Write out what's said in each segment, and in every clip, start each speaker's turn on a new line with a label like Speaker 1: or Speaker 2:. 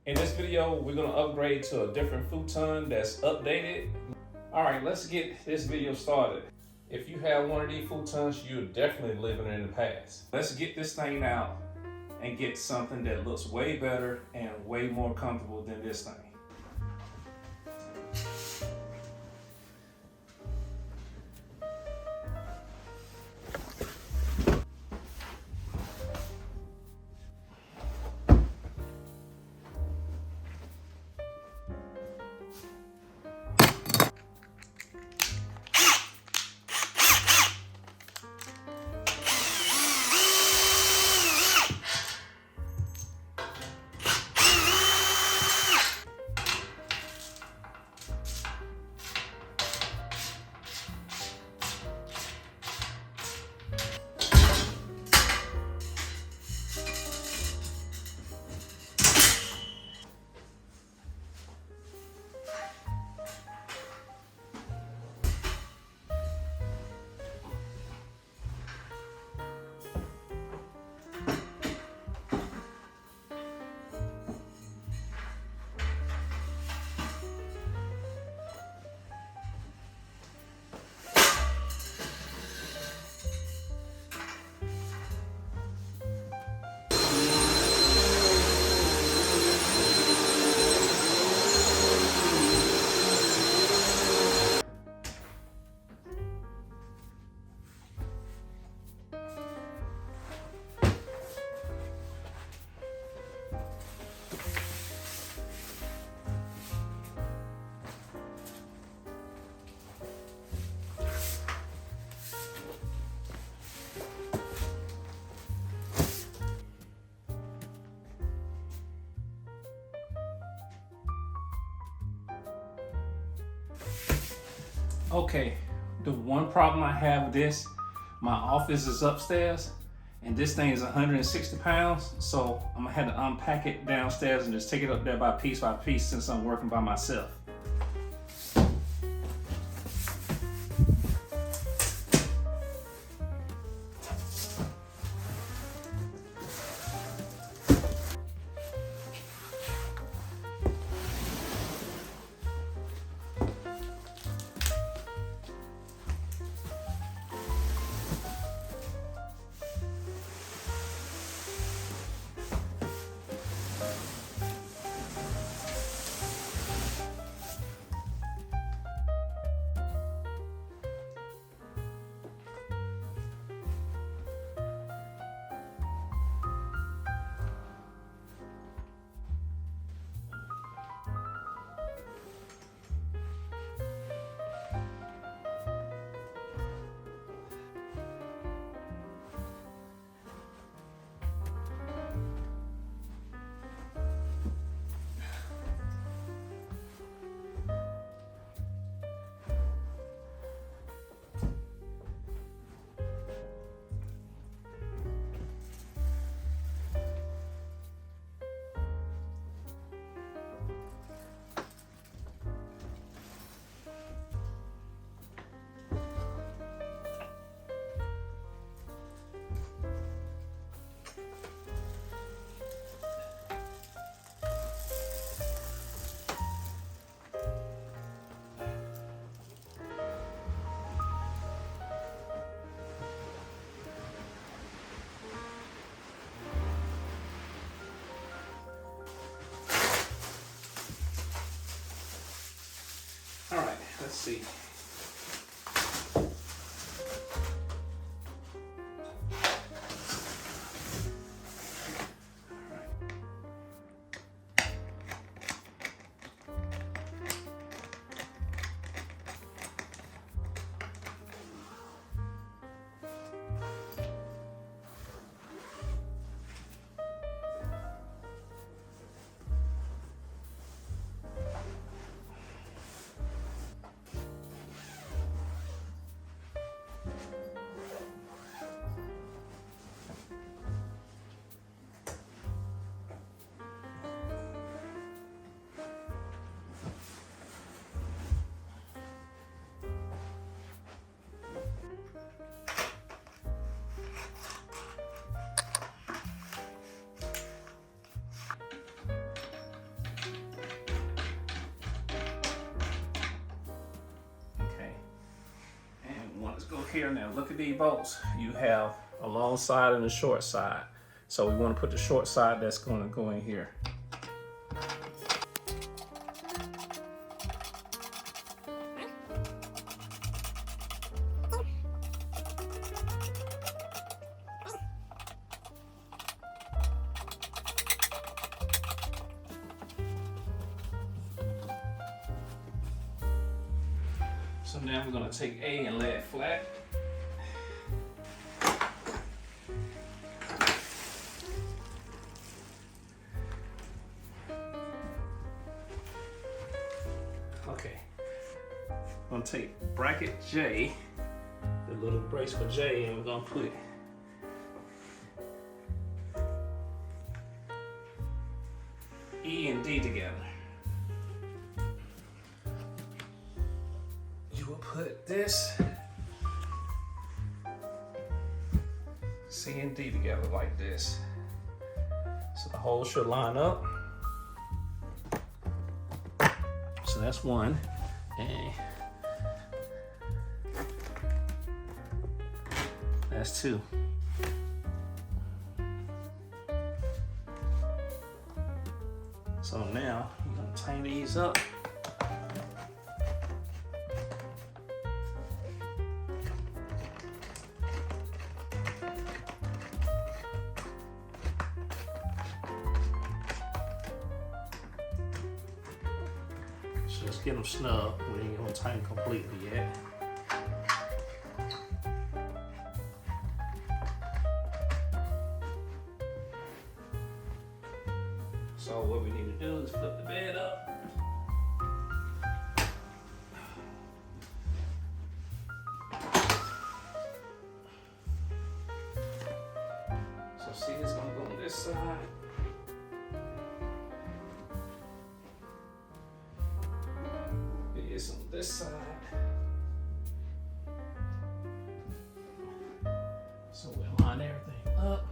Speaker 1: In this video, we're gonna upgrade to a different futon that's updated. All right, let's get this video started. If you have one of these futons, you're definitely living in the past. Let's get this thing out and get something that looks way better and way more comfortable than this thing. Okay, the one problem I have with this, my office is upstairs and this thing is 160 pounds. So I'm gonna have to unpack it downstairs and just take it up there by piece since I'm working by myself. All right, let's see. here. Now look at these bolts. You have a long side and a short side. So we want to put the short side that's going to go in here. So now we're going to take A and lay it flat. Okay, I'm going to take bracket J, the little brace for J, and we're going to put E and D together. You will put this C and D together like this. So the holes should line up. So that's one. And that's two. So now I'm gonna tighten these up. So let's get them snug. We ain't gonna tighten completely yet. So what we need to do is flip the bed up. So see, it's gonna go on this side. It's on this side. So we'll line everything up.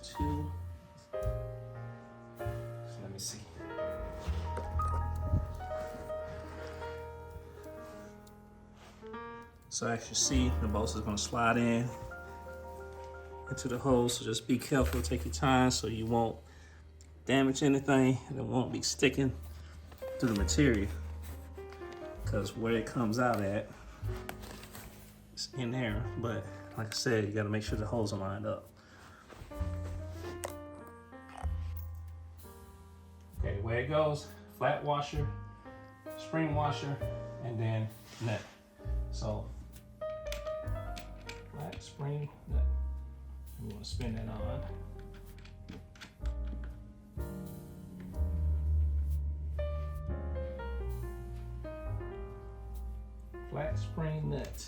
Speaker 1: Two. So let me see. So as you see, the bolts is going to slide in into the hole. So just be careful, take your time so you won't damage anything and it won't be sticking to the material. Because where it comes out at, it's in there. But like I said, you got to make sure the holes are lined up. Okay, where it goes, flat washer, spring washer, and then nut. So, flat spring nut. We want to spin that on. Flat spring nut.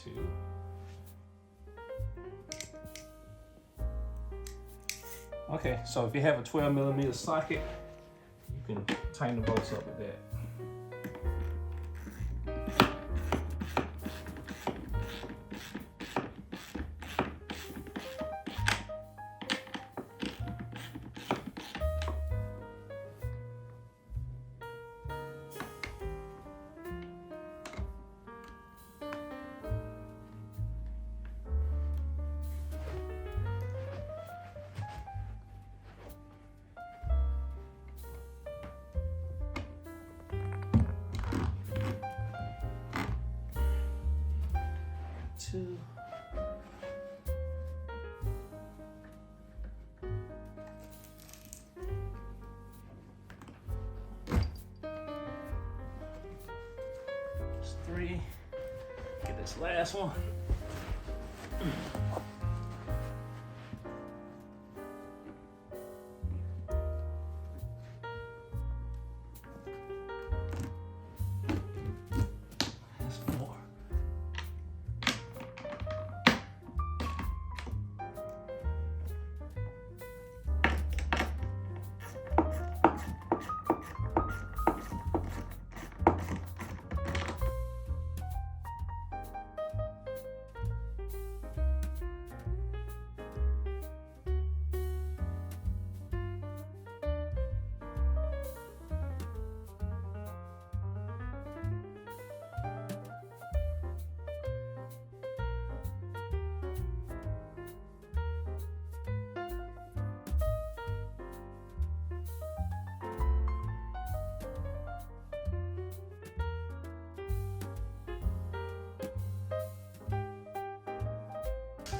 Speaker 1: Two. Okay, so if you have a 12mm socket, you can tighten the bolts up with that. Two. That's three. Get this last one.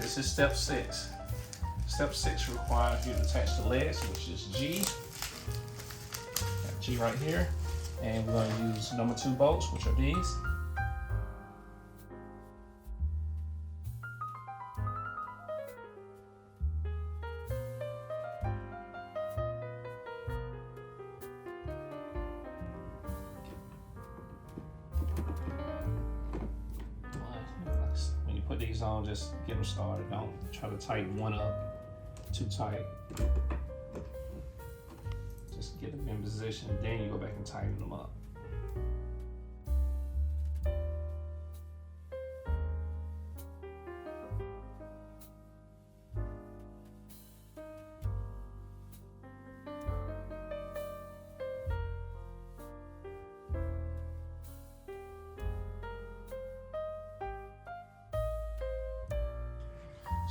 Speaker 1: this is step 6. Step 6 requires you to attach the legs, which is G. Got G right here. And we're going to use number 2 bolts, which are these. When you put these on, just get them started. Don't try to tighten one up too tight. Just get them in position, then you go back and tighten them up.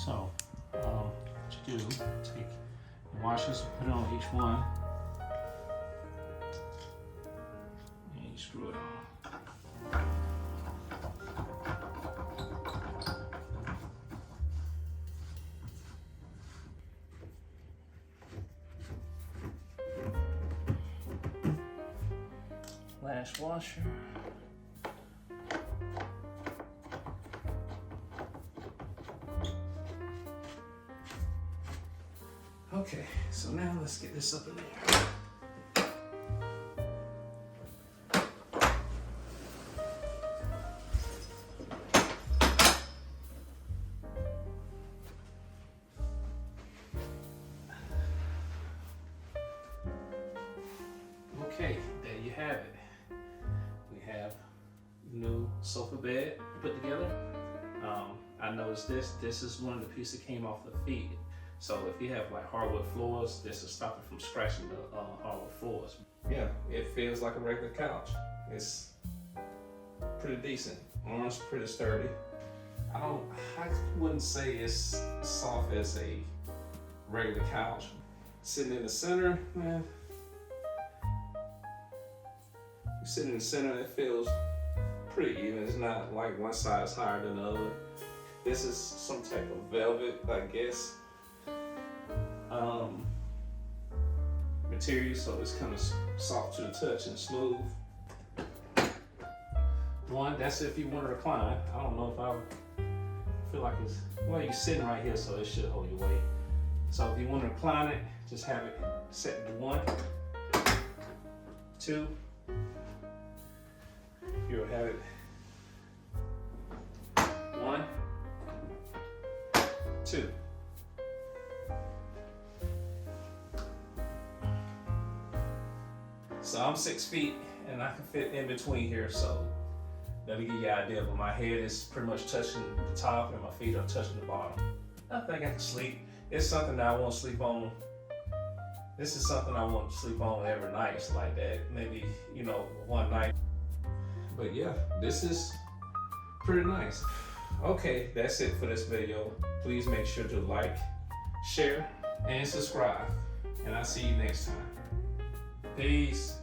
Speaker 1: So, what you do, take the washers, put it on each one, and you screw it on. Last washer. Okay, so now let's get this up in there. Okay, there you have it. We have new sofa bed put together. I noticed this is one of the pieces that came off the feet. So if you have like hardwood floors, this will stop it from scratching the hardwood floors. Yeah, it feels like a regular couch. It's pretty decent. Arms pretty sturdy. I wouldn't say it's soft as a regular couch. Sitting in the center, man. You sit in the center, it feels pretty even. It's not like one side is higher than the other. This is some type of velvet, I guess. Material, so it's kind of soft to the touch and smooth. That's if you want to recline. I don't know if I feel like it's, well, you're sitting right here, so it should hold your weight. So if you want to recline it, just have it set to 1, 2. You'll have it 1, 2. So I'm 6 feet and I can fit in between here, so that'll give you an idea. But my head is pretty much touching the top and my feet are touching the bottom. I think I can sleep. It's something that I won't sleep on. This is something I won't sleep on every night. It's like that, maybe, you know, one night. But yeah, this is pretty nice. Okay, that's it for this video. Please make sure to like, share, and subscribe. And I'll see you next time. Peace.